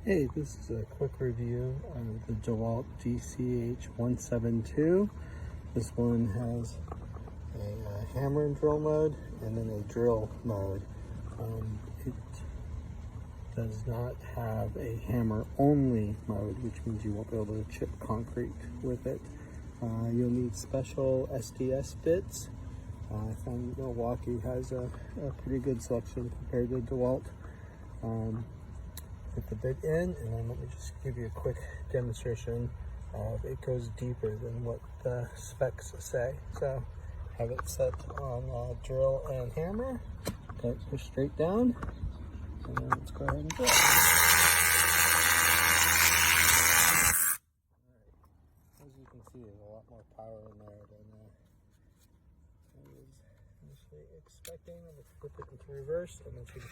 Hey, this is a quick review of the DEWALT DCH172. This one has a hammer and drill mode and then a drill mode. It does not have a hammer only mode, which means you won't be able to chip concrete with it. You'll need special SDS bits. I found Milwaukee has a pretty good selection compared to DEWALT. Put the bit in, and then let me just give you a quick demonstration of it goes deeper than what the specs say. So have it set on drill and hammer. Okay, push straight down, and then let's go ahead and drill. As you can see, there's a lot more power in there than I was initially expecting. I'm going to flip it into reverse, and then she can